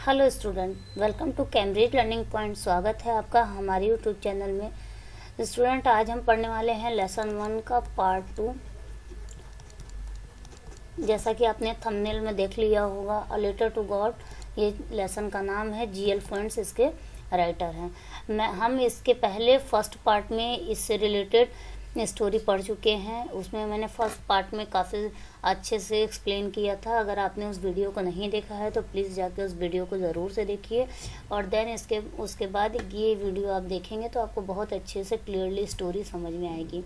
Hello student, welcome to Cambridge learning point. स्वागत है आपका हमारे यूट्यूब चैनल में। स्टूडेंट, आज हम पढ़ने वाले हैं लेसन 1 का पार्ट 2। जैसा कि आपने थंबनेल में देख लिया होगा, अ लेटर टू गॉड, ये लेसन का नाम है। GL फ्रेंड्स इसके राइटर हैं। हम इसके पहले फर्स्ट पार्ट में इससे रिलेटेड स्टोरी पढ़ चुके हैं। उसमें मैंने फर्स्ट पार्ट में काफ़ी अच्छे से एक्सप्लेन किया था। अगर आपने उस वीडियो को नहीं देखा है तो प्लीज़ जाके उस वीडियो को ज़रूर से देखिए, और देन उसके बाद ये वीडियो आप देखेंगे तो आपको बहुत अच्छे से क्लियरली स्टोरी समझ में आएगी।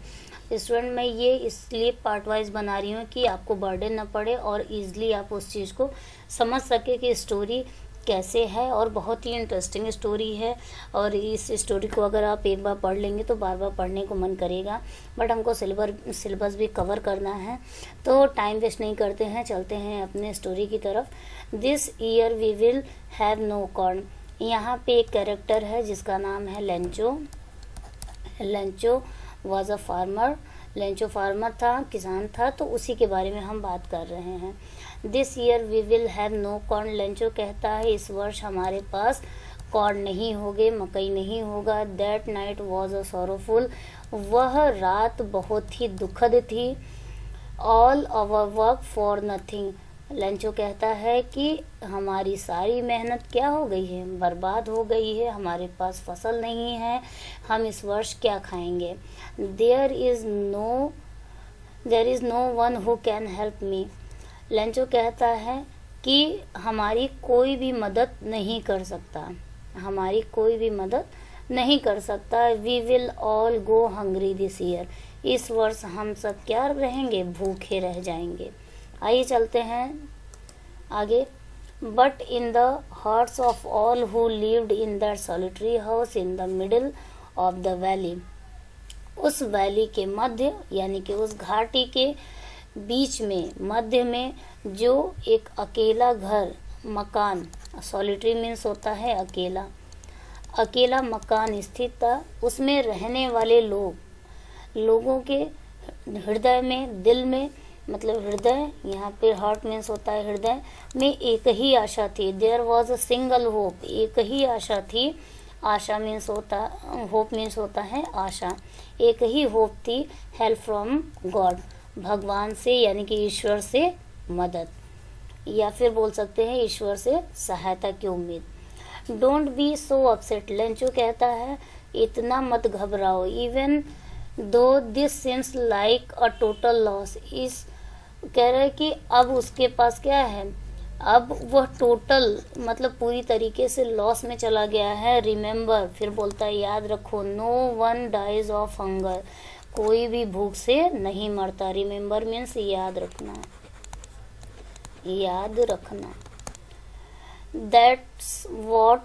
स्टूडेंट, मैं ये इसलिए पार्ट वाइज बना रही हूँ कि आपको बर्डन ना पड़े और ईज़िली आप उस चीज़ को समझ सके कि स्टोरी कैसे है। और बहुत ही इंटरेस्टिंग स्टोरी है, और इस स्टोरी को अगर आप एक बार पढ़ लेंगे तो बार बार पढ़ने को मन करेगा। बट हमको सिलेबस भी कवर करना है, तो टाइम वेस्ट नहीं करते हैं, चलते हैं अपने स्टोरी की तरफ। This year we will have no corn. यहाँ पे एक कैरेक्टर है जिसका नाम है Lencho. Lencho was a farmer. Lencho farmer था, किसान था, तो उसी के बारे में हम बात कर रहे हैं। This year we will have no corn. Lencho कहता है इस वर्ष हमारे पास कॉर्न नहीं होगे, मकई नहीं होगा। That night was a sorrowful. वह रात बहुत ही दुखद थी। All our work for nothing. Lencho कहता है कि हमारी सारी मेहनत क्या हो गई है, बर्बाद हो गई है, हमारे पास फसल नहीं है, हम इस वर्ष क्या खाएंगे। There is no one who can help me. Lencho कहता है कि हमारी कोई भी मदद नहीं कर सकता, हमारी कोई भी मदद नहीं कर सकता। We will all go hungry this year. इस वर्ष हम सब क्या रहेंगे, भूखे रह जाएंगे। आइए चलते हैं आगे। But in the hearts of all who lived in that solitary house in the middle of the valley. उस वैली के मध्य, यानी कि उस घाटी के बीच में, मध्य में जो एक अकेला घर, मकान, सॉलिटरी मीन्स होता है अकेला, अकेला मकान स्थित था। उसमें रहने वाले लोगों के हृदय में, दिल में, मतलब हृदय, यहाँ पे हार्ट मीन्स होता है हृदय में, एक ही आशा थी। There was a single hope. एक ही आशा थी। आशा मीन्स होप मीन्स होता है आशा। एक ही होप थी, हेल्प फ्रॉम गॉड, भगवान से, यानी कि ईश्वर से मदद, या फिर बोल सकते हैं ईश्वर से सहायता की उम्मीद। Don't be so upset. Lencho कहता है इतना मत घबराओ। Even though this seems like a total loss. इस कह रहे कि अब उसके पास क्या है, अब वह टोटल मतलब पूरी तरीके से लॉस में चला गया है। रिमेम्बर, फिर बोलता है याद रखो, no one dies of hunger. कोई भी भूख से नहीं मरता। रिमेम्बर मीन्स याद रखना, याद रखना। That's what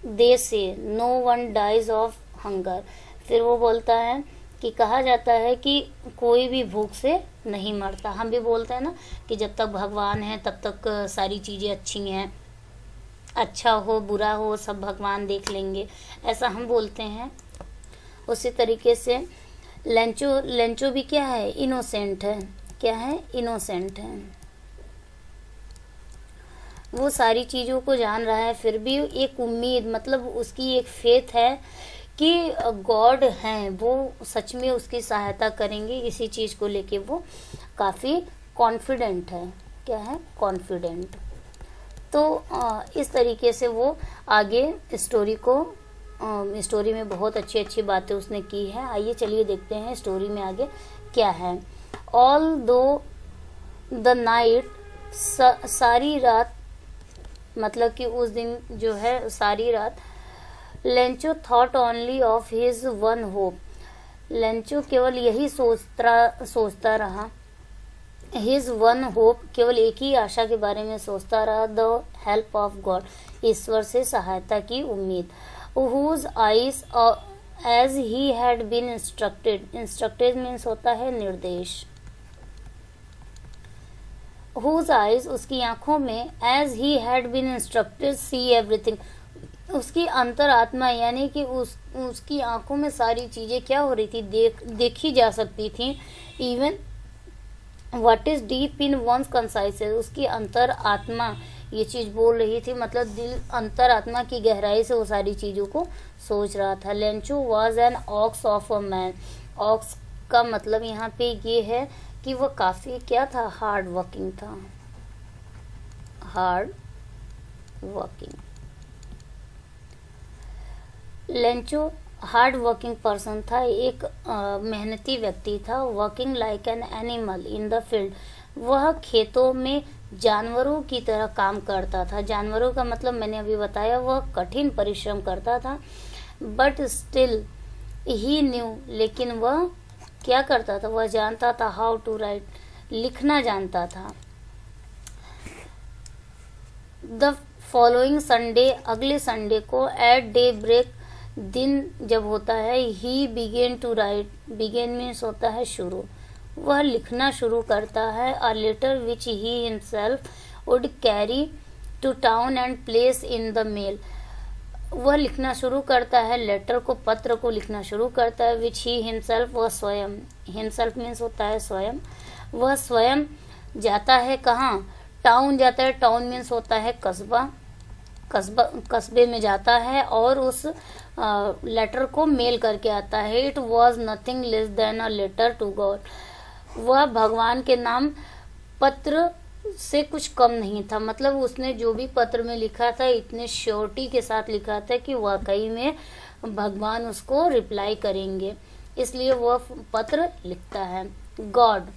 they say, no one dies of hunger. फिर वो बोलता है कि कहा जाता है कि कोई भी भूख से नहीं मरता। हम भी बोलते हैं ना कि जब तक भगवान है तब तक सारी चीज़ें अच्छी हैं, अच्छा हो बुरा हो सब भगवान देख लेंगे, ऐसा हम बोलते हैं। उसी तरीके से लेंचो भी क्या है, इनोसेंट है। क्या है, इनोसेंट है। वो सारी चीज़ों को जान रहा है, फिर भी एक उम्मीद, मतलब उसकी एक फेथ है कि गॉड हैं, वो सच में उसकी सहायता करेंगे। इसी चीज़ को लेके वो काफ़ी कॉन्फिडेंट है। क्या है, कॉन्फिडेंट। तो इस तरीके से वो आगे स्टोरी में बहुत अच्छी अच्छी बातें उसने की है। आइए चलिए देखते हैं स्टोरी में आगे क्या है। ऑल दो द नाइट, सारी रात, मतलब कि उस दिन जो है सारी रात, Lencho thought only of his one hope. Lencho केवल यही सोचता रहा। हिज वन होप, केवल एक ही आशा के बारे में सोचता रहा। द हेल्प ऑफ गॉड, ईश्वर से सहायता की उम्मीद। Whose eyes as he had been instructed. Instructed means होता है निर्देश। हुज आइज, उसकी आंखों में, as he had been instructed see everything, उसकी अंतरात्मा, यानी कि उसकी आंखों में सारी चीज़ें क्या हो रही थी, देखी जा सकती थी। Even what is deep in one's consciousness, उसकी अंतर आत्मा, ये चीज़ बोल रही थी, मतलब दिल अंतरात्मा की गहराई से वो सारी चीज़ों को सोच रहा था। Lencho was an ox of a man. Ox का मतलब यहाँ पे ये है कि वह काफ़ी क्या था, हार्ड वर्किंग था, hard working. Lencho hard working person था, एक मेहनती व्यक्ति था। Working like an animal in the field, वह खेतों में जानवरों की तरह काम करता था। जानवरों का मतलब मैंने अभी बताया, वह कठिन परिश्रम करता था। बट स्टिल ही न्यू, लेकिन वह क्या करता था, वह जानता था हाउ टू राइट, लिखना जानता था। द फॉलोइंग संडे, अगले संडे को, एट डे ब्रेक, दिन जब होता है, he begin to write, begin means होता है शुरू, वह लिखना शुरू करता है। A letter which he himself would carry to town and place in the mail, वह लिखना शुरू करता है, लेटर को, पत्र को लिखना शुरू करता है। विच ही हिमसेल्फ, वह स्वयं, हिमसेल्फ मीन्स होता है स्वयं, वह स्वयं जाता है कहाँ, टाउन जाता है। टाउन मीन्स होता है कस्बा, कस्बे में जाता है और उस लेटर को मेल करके आता है। It was nothing less than a letter to God, वह भगवान के नाम पत्र से कुछ कम नहीं था। मतलब उसने जो भी पत्र में लिखा था, इतने श्योरिटी के साथ लिखा था कि वाकई में भगवान उसको रिप्लाई करेंगे, इसलिए वह पत्र लिखता है। गॉड,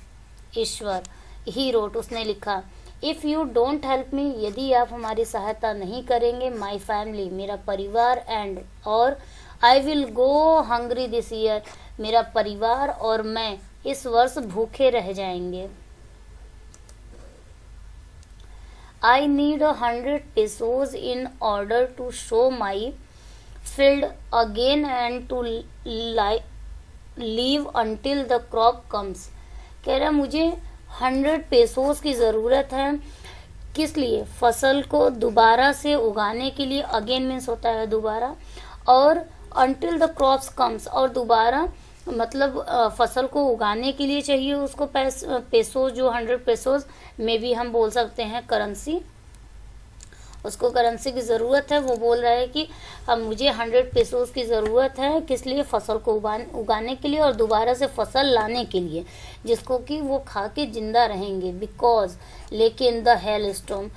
ईश्वर, ही रोट, उसने लिखा। If you don't help me, यदि आप हमारी सहायता नहीं करेंगे, माई फैमिली, मेरा परिवार, एंड, और, I will go hungry this year, मेरा परिवार और मैं इस वर्ष भूखे रह जाएंगे। I need 100 pesos in order to show my field again and to leave until the crop comes। कह रहा मुझे 100 pesos की ज़रूरत है, किस लिए, फसल को दोबारा से उगाने के लिए। अगेन मीन्स होता है दोबारा, और until the crops comes, और दोबारा मतलब फसल को उगाने के लिए चाहिए उसको पेसो, जो 100 pesos में भी हम बोल सकते हैं करेंसी, उसको करेंसी की ज़रूरत है। वो बोल रहा है कि अब मुझे 100 pesos की ज़रूरत है, किस लिए, फसल को उगाने के लिए और दोबारा से फसल लाने के लिए, जिसको कि वो खा के जिंदा रहेंगे। बिकॉज, लेकिन द हेल स्टॉर्म,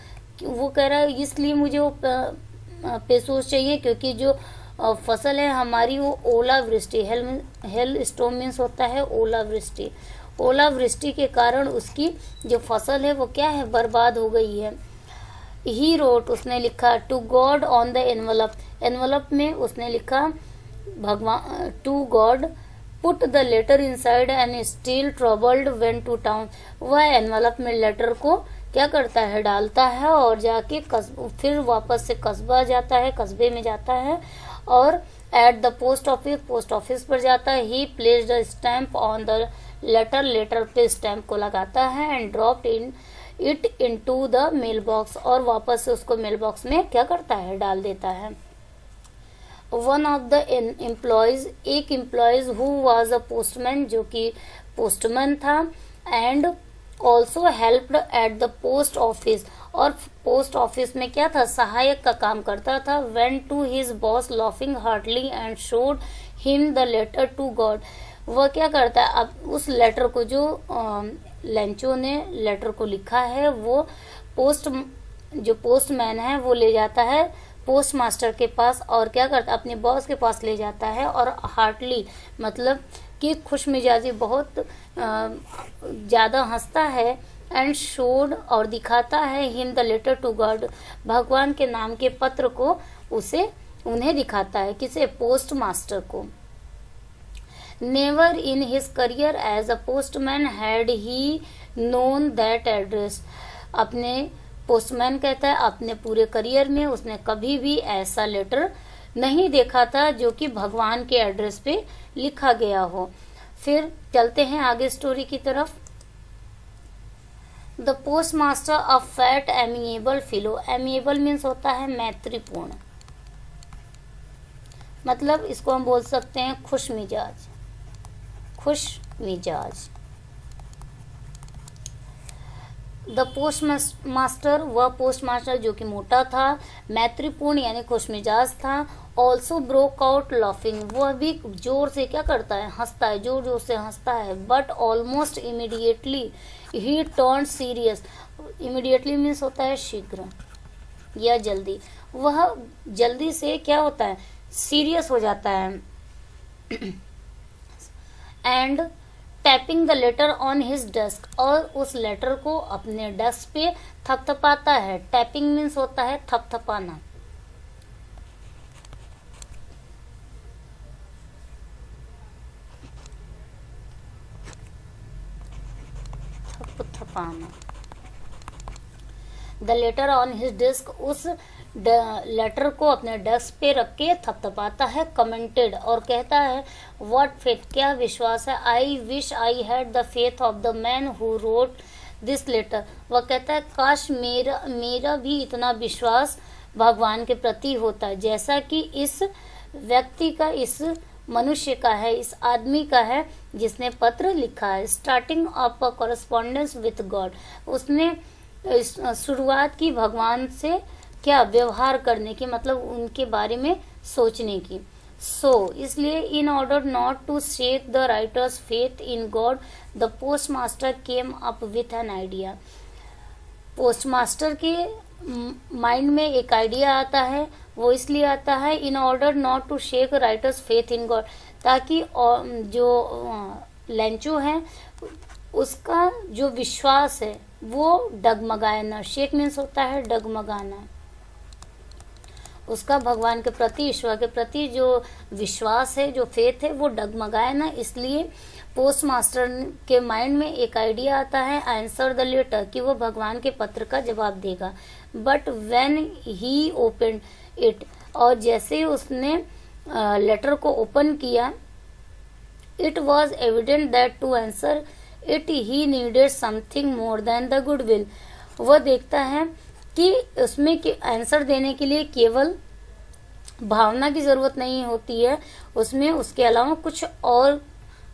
वो कह रहा है इसलिए मुझे वो पेसोस चाहिए क्योंकि जो फसल है हमारी वो ओलावृष्टि, हेल स्टॉर्म मीन्स होता है ओलावृष्टि, ओलावृष्टि के कारण उसकी जो फसल है वो क्या है, बर्बाद हो गई है। ही रोट, उसने लिखा, to God on the envelope, envelope में उसने लिखा भगवान, to God, put the letter inside and still troubled went to town, वह एनवलप में लेटर को क्या करता है, डालता है और जाके फिर वापस से कस्बा जाता है, कस्बे में जाता है, और at the post office, post office पर जाता है। He placed the stamp on the letter, letter पे स्टैम्प को लगाता है, and dropped it into the mail box, और वापस से उसको मेल बॉक्स में क्या करता है, डाल देता है। वन ऑफ द एम्प्लॉयज, एक employees who was a postman, जो कि पोस्टमैन था, and also helped at the post office, और पोस्ट ऑफिस में क्या था, सहायक का काम करता था। Went to his boss laughing heartily and showed him the letter to God, वह क्या करता है, अब उस लेटर को जो लेंचो ने लेटर को लिखा है, वो जो पोस्टमैन है वो ले जाता है पोस्ट मास्टर के पास, और क्या करता है, अपने बॉस के पास ले जाता है, और हार्टली मतलब कि खुश मिजाजी, बहुत ज़्यादा हंसता है, एंड शोड, और दिखाता है, him the letter to God, भगवान के नाम के पत्र को उन्हें दिखाता है, किसे, पोस्ट मास्टर को। Never in his career as a postman had he known that address, अपने पोस्टमैन कहता है अपने पूरे करियर में उसने कभी भी ऐसा लेटर नहीं देखा था जो कि भगवान के एड्रेस पे लिखा गया हो। फिर चलते हैं आगे स्टोरी की तरफ। The postmaster a fat amiable fellow, amiable means होता है मैत्रीपूर्ण, मतलब इसको हम बोल सकते हैं खुश मिजाज, खुश मिजाज। द पोस्ट मास्टर, वह पोस्ट मास्टर जो कि मोटा था, मैत्रीपूर्ण यानी खुशमिजाज था, ऑल्सो ब्रोक आउट लाफिंग, वह भी जोर से क्या करता है, हंसता है, जोर जोर से हंसता है, but almost immediately he turn serious, immediately means होता है शीघ्र या जल्दी, वह जल्दी से क्या होता है, सीरियस हो जाता है, and tapping the letter on his desk, और उस लेटर को अपने डेस्क पे थपथपाता है, टैपिंग मीन्स होता है थपथपाना, थपथपाना, the letter on his desk, उस लेटर को अपने डेस्क पे रख के थपथपाता है, कमेंटेड, और कहता है व्हाट फेथ, क्या विश्वास है, I wish I had the faith of the man who wrote this letter, वह कहता है काश मेरा भी इतना विश्वास भगवान के प्रति होता है जैसा कि इस व्यक्ति का, इस मनुष्य का है, इस आदमी का है जिसने पत्र लिखा है। Starting of a correspondence with God, उसने शुरुआत की भगवान से क्या, व्यवहार करने की, मतलब उनके बारे में सोचने की। इसलिए in order not to shake the writer's faith in God, the postmaster came up with an idea, postmaster के माइंड में एक आइडिया आता है, वो इसलिए आता है in order not to shake writer's faith in God, ताकि जो लेंचो है उसका जो विश्वास है वो डगमगाए ना, शेक मीन्स होता है डगमगाना, उसका भगवान के प्रति, ईश्वर के प्रति जो विश्वास है, जो फेथ है, वो डगमगाए ना, इसलिए पोस्ट मास्टर के माइंड में एक आइडिया आता है, आंसर द लेटर, कि वो भगवान के पत्र का जवाब देगा, but when he open it, और जैसे ही उसने लेटर को ओपन किया, it was evident that to answer it he needed something more than the goodwill, वह देखता है कि उसमें कि आंसर देने के लिए केवल भावना की जरूरत नहीं होती है, उसमें उसके अलावा कुछ और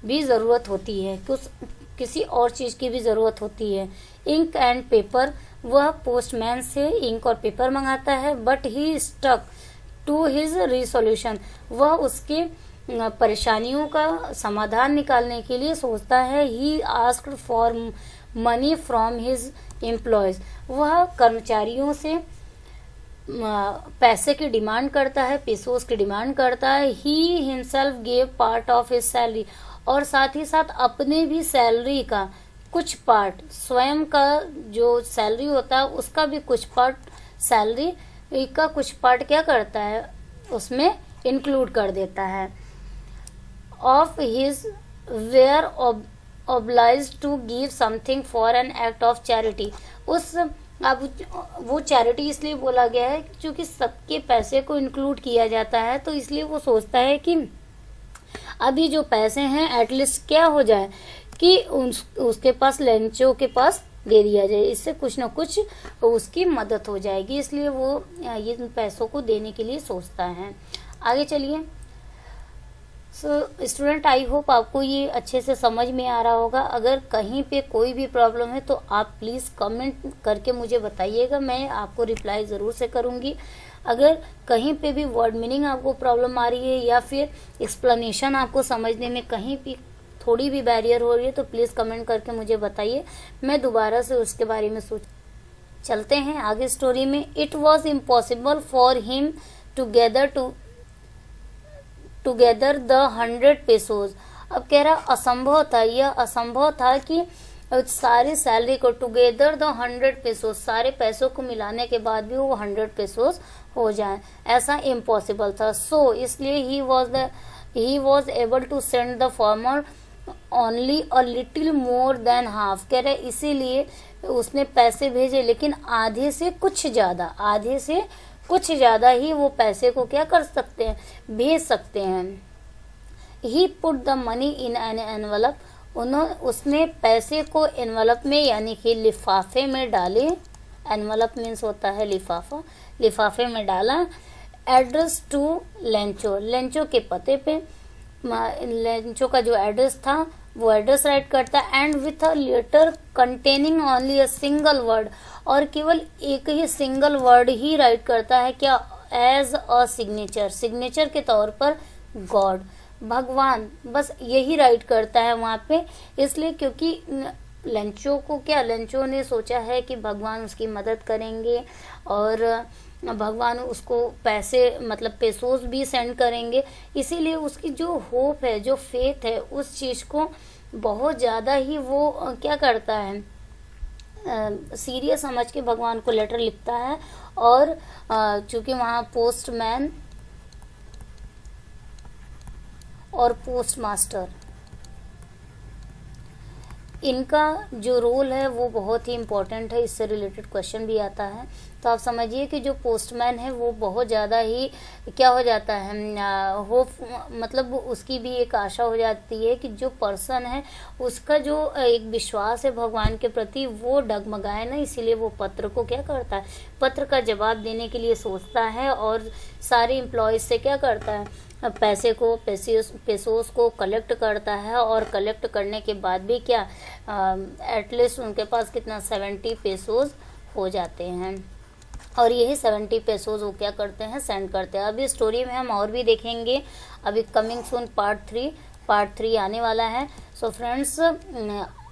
भी जरूरत होती है, किसी और चीज की भी जरूरत होती है। इंक एंड पेपर, वह पोस्टमैन से इंक और पेपर मंगाता है, but he stuck to his resolution, वह उसके परेशानियों का समाधान निकालने के लिए सोचता है। He asked for money from his employees, वह कर्मचारियों से पैसे की डिमांड करता है, पेसोस की डिमांड करता है। He himself gave part of his salary, और साथ ही साथ अपने भी सैलरी का कुछ पार्ट, स्वयं का जो सैलरी होता है उसका भी कुछ पार्ट, सैलरी का कुछ पार्ट क्या करता है, उसमें इंक्लूड कर देता है। Of his were obliged to give something for an act of charity, अब वो चैरिटी इसलिए बोला गया है क्योंकि सबके पैसे को इंक्लूड किया जाता है, तो इसलिए वो सोचता है कि अभी जो पैसे हैं एटलीस्ट क्या हो जाए कि उसके पास, लेंचो के पास दे दिया जाए, इससे कुछ न कुछ उसकी मदद हो जाएगी, इसलिए वो ये पैसों को देने के लिए सोचता है। आगे चलिए। स्टूडेंट, आई होप आपको ये अच्छे से समझ में आ रहा होगा। अगर कहीं पे कोई भी प्रॉब्लम है तो आप प्लीज़ कमेंट करके मुझे बताइएगा, मैं आपको रिप्लाई ज़रूर से करूँगी। अगर कहीं पे भी वर्ड मीनिंग आपको प्रॉब्लम आ रही है या फिर एक्सप्लेनेशन आपको समझने में कहीं भी थोड़ी भी बैरियर हो रही है तो प्लीज़ कमेंट करके मुझे बताइए, मैं दोबारा से उसके बारे में सोच। चलते हैं आगे स्टोरी में। It was impossible for him together the 100 पेसोज, अब कह रहा असंभव था, यह असंभव था कि सारी सैलरी को, टुगेदर द 100 पेसोज, सारे पैसों को मिलाने के बाद भी वो 100 पेसोज हो जाए, ऐसा इम्पॉसिबल था। इसलिए he was able to send the farmer only a little more than half, कह रहे इसीलिए उसने पैसे भेजे लेकिन आधे से कुछ ज्यादा ही वो पैसे को क्या कर सकते हैं, भेज सकते हैं। He put the money in an envelope, उसने पैसे को एनवलप में यानी कि लिफाफे में डाले, एनवलप मीन्स होता है लिफाफा, लिफाफे में डाला। एड्रेस टू लेंचो, लेंचो के पते पे, लेंचो का जो एड्रेस था वो एड्रेस राइट करता है, and with a letter containing only a single word, और केवल एक ही सिंगल वर्ड ही राइट करता है, क्या, एज अ सिग्नेचर, सिग्नेचर के तौर पर गॉड, भगवान, बस यही राइट करता है वहाँ पे। इसलिए क्योंकि लेंचो को क्या, लेंचो ने सोचा है कि भगवान उसकी मदद करेंगे और भगवान उसको पैसे मतलब पेसोस भी सेंड करेंगे, इसीलिए उसकी जो होप है, जो फेथ है, उस चीज़ को बहुत ज़्यादा ही वो क्या करता है, सीरियस समझ के भगवान को लेटर लिखता है। और चूंकि वहाँ पोस्टमैन और पोस्टमास्टर, इनका जो रोल है वो बहुत ही इम्पोर्टेंट है, इससे रिलेटेड क्वेश्चन भी आता है। तो आप समझिए कि जो पोस्टमैन है वो बहुत ज़्यादा ही क्या हो जाता है, होप, मतलब उसकी भी एक आशा हो जाती है कि जो पर्सन है उसका जो एक विश्वास है भगवान के प्रति वो डगमगाए ना, इसीलिए वो पत्र को क्या करता है, पत्र का जवाब देने के लिए सोचता है और सारे एम्प्लॉयज़ से क्या करता है, पैसे को पेसोस को कलेक्ट करता है, और कलेक्ट करने के बाद भी क्या, एटलीस्ट उनके पास कितना 70 पेसोस हो जाते हैं, और यही 70 पेसोस वो क्या करते हैं, सेंड करते हैं। अभी स्टोरी में हम और भी देखेंगे, अभी कमिंग सून पार्ट 3 आने वाला है। सो फ्रेंड्स,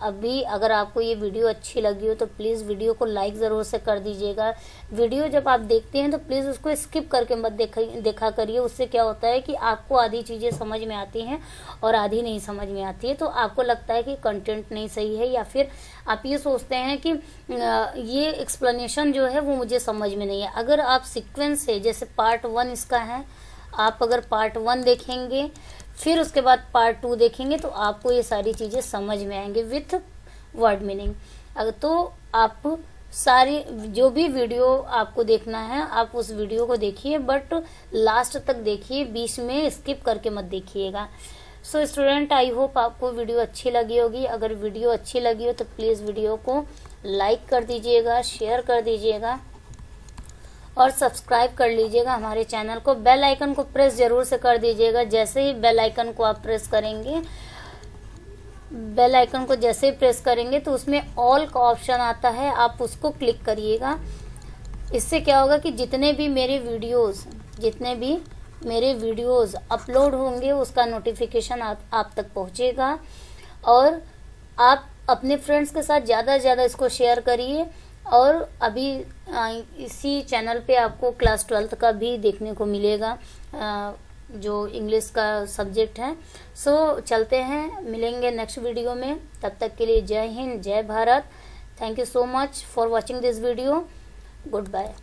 अभी अगर आपको ये वीडियो अच्छी लगी हो तो प्लीज़ वीडियो को लाइक ज़रूर से कर दीजिएगा। वीडियो जब आप देखते हैं तो प्लीज़ उसको स्किप करके मत देखा करिए, उससे क्या होता है कि आपको आधी चीज़ें समझ में आती हैं और आधी नहीं समझ में आती है, तो आपको लगता है कि कंटेंट नहीं सही है, या फिर आप ये सोचते हैं कि ये एक्सप्लेनेशन जो है वो मुझे समझ में नहीं है। अगर आप सीक्वेंस है, जैसे पार्ट 1 इसका है, आप अगर पार्ट 1 देखेंगे फिर उसके बाद पार्ट 2 देखेंगे तो आपको ये सारी चीज़ें समझ में आएंगे विथ वर्ड मीनिंग। अगर तो आप सारी जो भी वीडियो आपको देखना है आप उस वीडियो को देखिए, बट लास्ट तक देखिए, बीच में स्किप करके मत देखिएगा। सो स्टूडेंट, आई होप आपको वीडियो अच्छी लगी होगी। अगर वीडियो अच्छी लगी हो तो प्लीज़ वीडियो को लाइक कर दीजिएगा, शेयर कर दीजिएगा और सब्सक्राइब कर लीजिएगा हमारे चैनल को। बेल आइकन को प्रेस जरूर से कर दीजिएगा। जैसे ही बेल आइकन को आप प्रेस करेंगे, बेल आइकन को जैसे ही प्रेस करेंगे तो उसमें ऑल का ऑप्शन आता है, आप उसको क्लिक करिएगा। इससे क्या होगा कि जितने भी मेरे वीडियोस अपलोड होंगे उसका नोटिफिकेशन आप तक पहुंचेगा, और आप अपने फ्रेंड्स के साथ ज़्यादा से ज़्यादा इसको शेयर करिए। और अभी इसी चैनल पे आपको क्लास 12th का भी देखने को मिलेगा, जो इंग्लिश का सब्जेक्ट है। सो चलते हैं, मिलेंगे नेक्स्ट वीडियो में। तब तक के लिए जय हिंद, जय Bharat. Thank you so much for watching this video. Good bye.